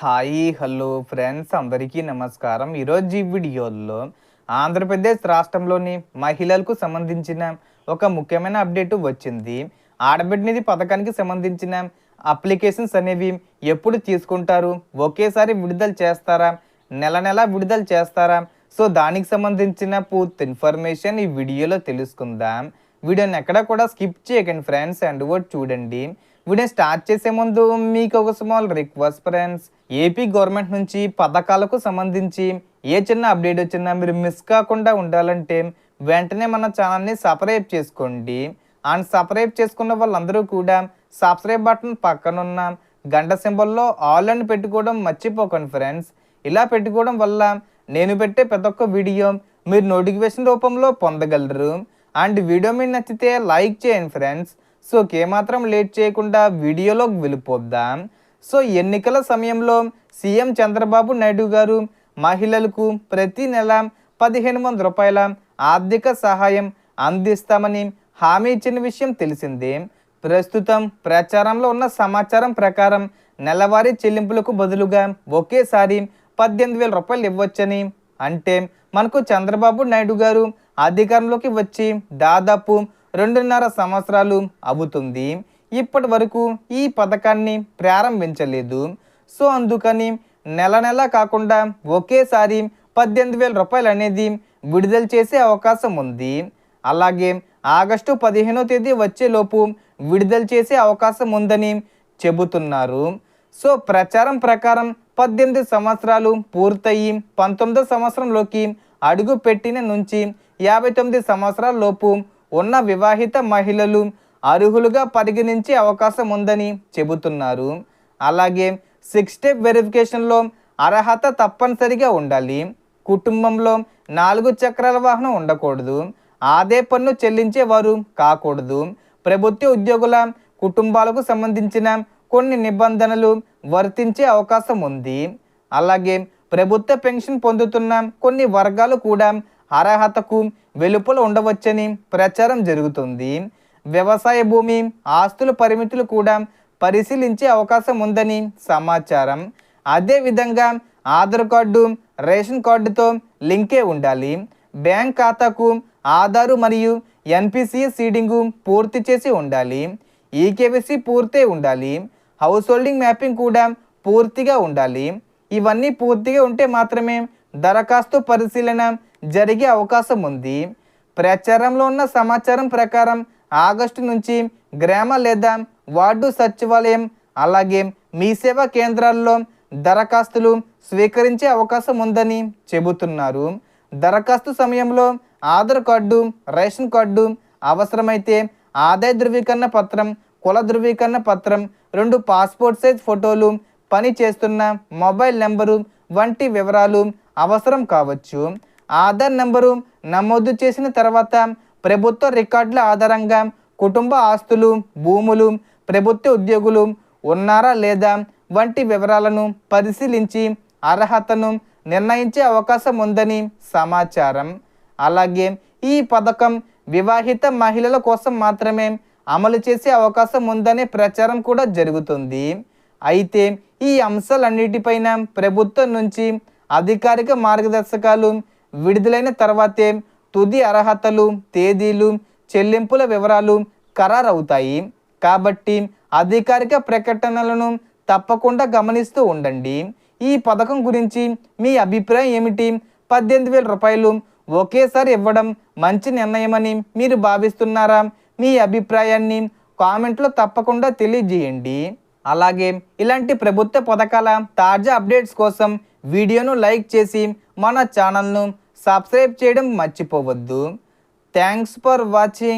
Hi hello friends అందరికీ నమస్కారం. ఈరోజు ఈ వీడియోలో ఆంధ్రప్రదేశ్ రాష్ట్రంలోని మహిళలకు సంబంధించిన ఒక ముఖ్యమైన అప్డేట్ వచ్చింది. ఆడబిడ్డ నిధి పథకానికి సంబంధించిన అప్లికేషన్స్ అనేవి ఎప్పుడు తీసుకుంటారు, ఒకేసారి విడుదల చేస్తారా, నెల నెల విడుదల చేస్తారా? సో దానికి సంబంధించిన పూర్తి ఇన్ఫర్మేషన్ ఈ వీడియోలో తెలుసుకుందాం. వీడియోని ఎక్కడ కూడా స్కిప్ చేయకండి ఫ్రెండ్స్, అండ్ చూడండి. వీడియో స్టార్ట్ చేసే ముందు మీకు ఒక small request friends. AP government నుంచి పథకాలకు సంబంధించి ఏ చిన్న అప్డేట్ వచ్చినా మీరు మిస్ కాకుండా ఉండాలంటే వెంటనే మన ఛానల్ని సబ్స్క్రైబ్ చేసుకోండి. అండ్ సబ్స్క్రైబ్ చేసుకున్న వాళ్ళందరూ కూడా సబ్స్క్రైబ్ బటన్ పక్కనున్న గంట సింబల్లో ఆల్ అని పెట్టుకోవడం మర్చిపోకండి ఫ్రెండ్స్. ఇలా పెట్టుకోవడం వల్ల నేను పెట్టే ప్రతి ఒక్క వీడియో మీరు నోటిఫికేషన్ రూపంలో పొందగలరు. అండ్ వీడియో మీకు నచ్చితే లైక్ చేయండి ఫ్రెండ్స్. సో ఏమాత్రం లేట్ చేయకుండా వీడియోలోకి వెళ్ళిపోద్దాం. సో ఎన్నికల సమయంలో సీఎం చంద్రబాబు నాయుడు గారు మహిళలకు ప్రతి నెల 1500 రూపాయల ఆర్థిక సహాయం అందిస్తామని హామీ ఇచ్చిన విషయం తెలిసిందే. ప్రస్తుతం ప్రచారంలో ఉన్న సమాచారం ప్రకారం నెలవారీ చెల్లింపులకు బదులుగా ఒకేసారి 18,000 రూపాయలు ఇవ్వచ్చని. అంటే మనకు చంద్రబాబు నాయుడు గారు అధికారంలోకి వచ్చి దాదాపు 2.5 సంవత్సరాలు అవుతుంది. ఇప్పటి వరకు ఈ పథకాన్ని ప్రారంభించలేదు. సో అందుకని నెల నెల కాకుండా ఒకేసారి 18,000 రూపాయలు అనేది విడుదల చేసే అవకాశం ఉంది. అలాగే ఆగస్టు 15వ తేదీ వచ్చేలోపు విడుదల చేసే అవకాశం ఉందని చెబుతున్నారు. సో ప్రచారం ప్రకారం 18 సంవత్సరాలు పూర్తయి 19వ సంవత్సరంలోకి అడుగు పెట్టిన నుంచి 59 సంవత్సరాల లోపు ఉన్న వివాహిత మహిళలు అర్హులుగా పరిగణించే అవకాశం ఉందని చెబుతున్నారు. అలాగే 6 స్టెప్ వెరిఫికేషన్లో అర్హత తప్పనిసరిగా ఉండాలి. కుటుంబంలో 4 చక్రాల వాహనం ఉండకూడదు. ఆదాయ పన్ను చెల్లించేవారు కాకూడదు. ప్రభుత్వ ఉద్యోగుల కుటుంబాలకు సంబంధించిన కొన్ని నిబంధనలు వర్తించే అవకాశం ఉంది. అలాగే ప్రభుత్వ పెన్షన్ పొందుతున్న కొన్ని వర్గాలు కూడా అర్హతకు వెలుపల ఉండవచ్చని ప్రచారం జరుగుతుంది. వ్యవసాయ భూమి ఆస్తుల పరిమితులు కూడా పరిశీలించే అవకాశం ఉందని సమాచారం. అదేవిధంగా ఆధార్ కార్డు రేషన్ కార్డుతో లింకే ఉండాలి. బ్యాంక్ ఖాతాకు ఆధారు మరియు ఎన్పిసిఎస్ సీడింగు పూర్తి చేసి ఉండాలి. ఈకేవైసీ పూర్తి ఉండాలి. హౌస్ హోల్డింగ్ మ్యాపింగ్ కూడా పూర్తిగా ఉండాలి. ఇవన్నీ పూర్తిగా ఉంటే మాత్రమే దరఖాస్తు పరిశీలన జరిగే అవకాశం ఉంది. ప్రచారంలో ఉన్న సమాచారం ప్రకారం ఆగస్టు నుంచి గ్రామ లేదా వార్డు సచివాలయం అలాగే మీ సేవా కేంద్రాల్లో దరఖాస్తులు స్వీకరించే అవకాశం ఉందని చెబుతున్నారు. దరఖాస్తు సమయంలో ఆధార్ కార్డు రేషన్ కార్డు అవసరమైతే ఆదాయ ధృవీకరణ పత్రం కుల ధృవీకరణ పత్రం 2 పాస్పోర్ట్ సైజ్ ఫోటోలు పని చేస్తున్న మొబైల్ నెంబరు వంటి వివరాలు అవసరం కావచ్చు. ఆధార్ నెంబరు నమోదు చేసిన తర్వాత ప్రభుత్వ రికార్డుల ఆధారంగా కుటుంబ ఆస్తులు భూములు ప్రభుత్వ ఉద్యోగులు ఉన్నారా లేదా వంటి వివరాలను పరిశీలించి అర్హతను నిర్ణయించే అవకాశం ఉందని సమాచారం. అలాగే ఈ పథకం వివాహిత మహిళల కోసం మాత్రమే అమలు చేసే అవకాశం ఉందనే ప్రచారం కూడా జరుగుతుంది. అయితే ఈ అంశాలన్నిటిపైన ప్రభుత్వం నుంచి అధికారిక మార్గదర్శకాలు విడుదలైన తర్వాతే తుది అర్హతలు తేదీలు చెల్లింపుల వివరాలు ఖరారవుతాయి. కాబట్టి అధికారిక ప్రకటనలను తప్పకుండా గమనిస్తూ ఉండండి. ఈ పథకం గురించి మీ అభిప్రాయం ఏమిటి? 18,000 రూపాయలు ఒకేసారి ఇవ్వడం మంచి నిర్ణయమని మీరు భావిస్తున్నారా? మీ అభిప్రాయాన్ని కామెంట్లో తప్పకుండా తెలియజేయండి. అలాగే ఇలాంటి ప్రభుత్వ పథకాల తాజా అప్డేట్స్ కోసం వీడియోను లైక్ చేసి మన ఛానల్ను సబ్స్క్రైబ్ చేయడం మర్చిపోవద్దు. Thanks for watching.